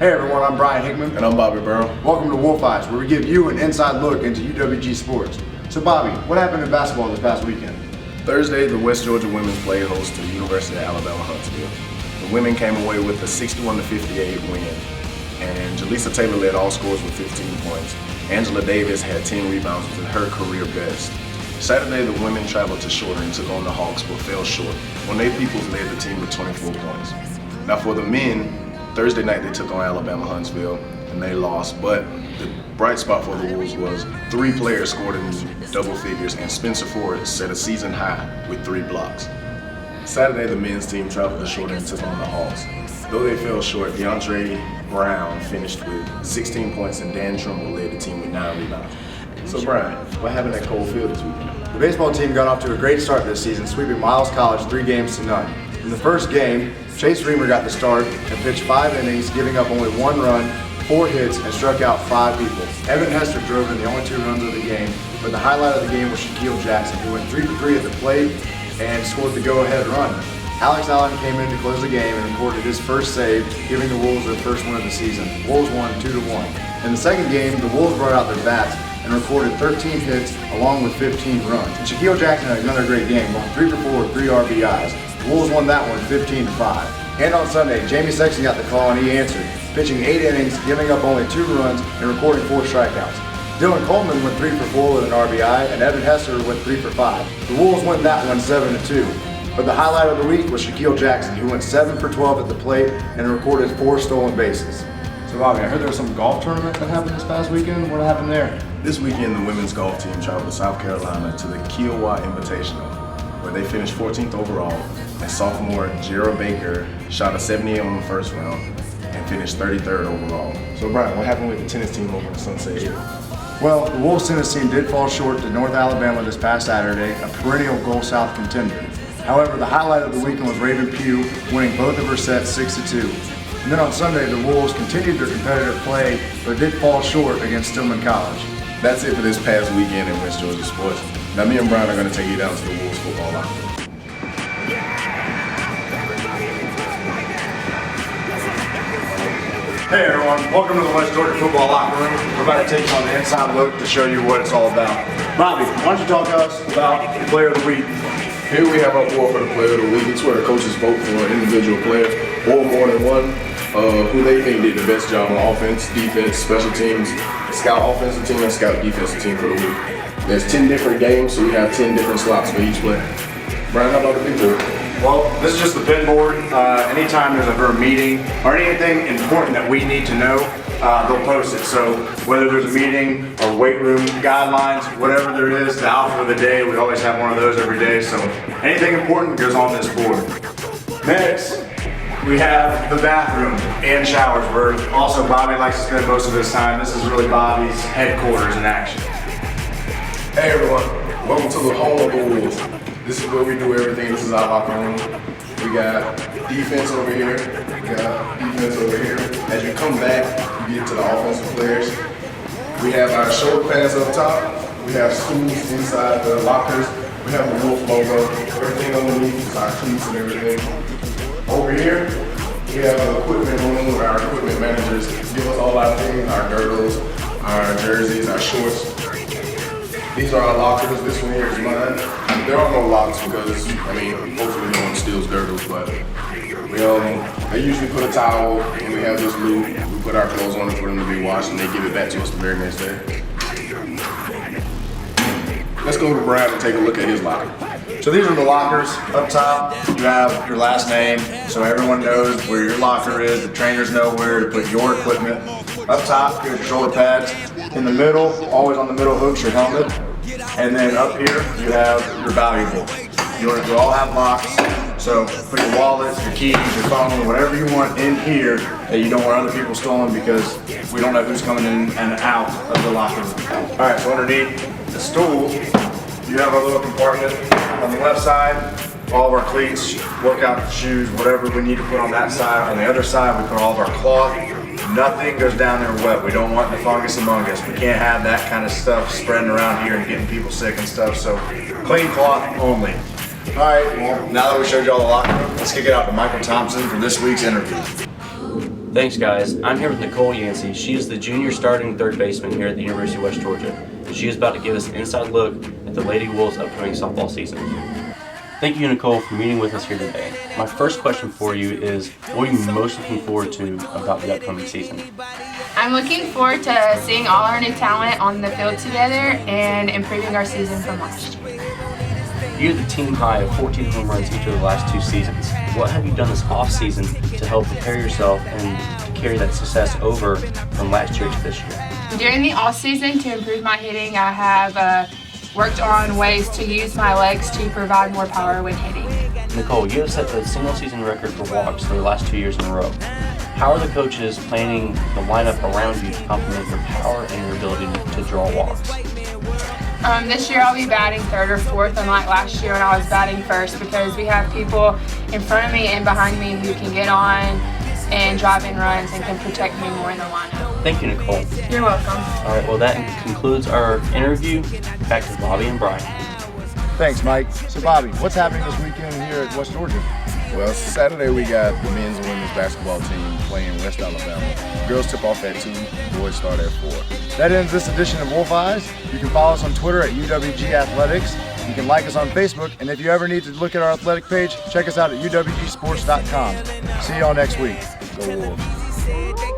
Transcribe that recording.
Hey everyone, I'm Brian Hickman. And I'm Bobby Burrow. Welcome to Wolf Eyes, where we give you an inside look into UWG sports. So Bobby, what happened in basketball this past weekend? Thursday, the West Georgia women's played host to the University of Alabama Huntsville. The women came away with a 61-58 win, and Jaleesa Taylor led all scores with 15 points. Angela Davis had 10 rebounds with her career best. Saturday, the women traveled to Shorter and took on the Hawks, but fell short. Monet Peoples led the team with 24 points. Now for the men, Thursday night they took on Alabama Huntsville and they lost, but the bright spot for the Wolves was 3 players scored in double figures, and Spencer Ford set a season high with 3 blocks. Saturday, the men's team traveled to Shorter and took on the Hawks. Though they fell short, DeAndre Brown finished with 16 points and Dan Trimble led the team with 9 rebounds. So Brian, what happened at Cole Field this weekend? The baseball team got off to a great start this season, sweeping Miles College 3 games to none. In the first game, Chase Reamer got the start and pitched 5 innings, giving up only 1 run, 4 hits, and struck out 5 people. Evan Hester drove in the only 2 runs of the game, but the highlight of the game was Shaquille Jackson, who went 3 for 3 at the plate and scored the go-ahead run. Alex Allen came in to close the game and recorded his first save, giving the Wolves their first win of the season. The Wolves won 2-1. In the second game, the Wolves brought out their bats and recorded 13 hits along with 15 runs. And Shaquille Jackson had another great game, going 3 for 4 with 3 RBIs. The Wolves won that one 15-5. And on Sunday, Jamie Sexton got the call and he answered, pitching 8 innings, giving up only 2 runs and recording 4 strikeouts. Dylan Coleman went 3 for 4 with an RBI, and Evan Hester went 3 for 5. The Wolves won that one 7-2. But the highlight of the week was Shaquille Jackson, who went 7 for 12 at the plate and recorded 4 stolen bases. So Bobby, I heard there was some golf tournament that happened this past weekend. What happened there? This weekend, the women's golf team traveled to South Carolina to the Kiowa Invitational, where they finished 14th overall, and sophomore Jara Baker shot a 78 on the first round and finished 33rd overall. So Brian, what happened with the tennis team over in Sunset Hill? Well, the Wolves tennis team did fall short to North Alabama this past Saturday, a perennial Goal South contender. However, the highlight of the weekend was Raven Pugh winning both of her sets 6-2. And then on Sunday, the Wolves continued their competitive play, but did fall short against Stillman College. That's it for this past weekend in West Georgia sports. Now me and Brian are going to take you down to the Wolves football locker room. Hey everyone, welcome to the West Georgia football locker room. We're about to take you on the inside look to show you what it's all about. Bobby, why don't you talk to us about the player of the week? Here we have our award for the player of the week. It's where the coaches vote for an individual player or more than one, who they think did the best job on offense, defense, special teams, scout offensive team, and scout defensive team for the week. There's 10 different games, so we have 10 different slots for each player. Brian, how about the people? Well, this is just the pin board. Anytime there's ever a meeting or anything important that we need to know, they'll post it. So whether there's a meeting or weight room guidelines, whatever there is, the outfit of the day, we always have one of those every day. So anything important goes on this board. Next, we have the bathroom and showers where also Bobby likes to spend most of his time. This is really Bobby's headquarters in action. Hey everyone, welcome to the home of the Wolves. This is where we do everything. This is our locker room. We got defense over here. We got defense over here. As you come back, you get to the offensive players. We have our shoulder pads up top. We have stools inside the lockers. We have the Wolf logo. Everything underneath is our cleats and everything. Over here, we have an equipment room where our equipment managers give us all our things, our girdles, our jerseys, our shorts. These are our lockers. This one here is mine. There are no locks because, hopefully no one steals girdles, but they usually put a towel and we have this loop. We put our clothes on it for them to be washed and they give it back to us the very next day. Let's go to Brad and take a look at his locker. So these are the lockers. Up top, you have your last name, so everyone knows where your locker is. The trainers know where to put your equipment. Up top, here's your shoulder pads. In the middle, always on the middle hooks, your helmet. And then up here, you have your valuable. You all have locks, so put your wallet, your keys, your phone, whatever you want in here that you don't want other people stolen because we don't know who's coming in and out of the locker room. All right, so underneath the stool, you have a little compartment. On the left side, all of our cleats, workout shoes, whatever we need to put on that side. On the other side, we put all of our cloth. Nothing goes down there wet. We don't want the fungus among us. We can't have that kind of stuff spreading around here and getting people sick and stuff. So clean cloth only. All right, well, now that we showed you all the locker room, let's kick it out to Michael Thompson for this week's interview. Thanks, guys. I'm here with Nicole Yancey. She is the junior starting third baseman here at the University of West Georgia. She is about to give us an inside look at the Lady Wolves' upcoming softball season. Thank you, Nicole, for meeting with us here today. My first question for you is, what are you most looking forward to about the upcoming season? I'm looking forward to seeing all our new talent on the field together and improving our season from last year. You had the team high of 14 home runs each of the last 2 seasons. What have you done this off-season to help prepare yourself and to carry that success over from last year to this year? During the off-season, to improve my hitting, I have worked on ways to use my legs to provide more power when hitting. Nicole, you have set the single-season record for walks for the last 2 years in a row. How are the coaches planning the lineup around you to complement your power and your ability to draw walks? This year I'll be batting third or fourth, unlike last year when I was batting first, because we have people in front of me and behind me who can get on and drive in runs and can protect me more in the lineup. Thank you, Nicole. You're welcome. All right, well, that concludes our interview. Back to Bobby and Brian. Thanks, Mike. So, Bobby, what's happening this weekend here at West Georgia? Well, Saturday we got the men's and women's basketball team playing West Alabama. Girls tip off at 2, boys start at 4. That ends this edition of Wolf Eyes. You can follow us on Twitter at UWG Athletics. You can like us on Facebook, and if you ever need to look at our athletic page, check us out at uwgsports.com. See y'all next week. Go Wolves.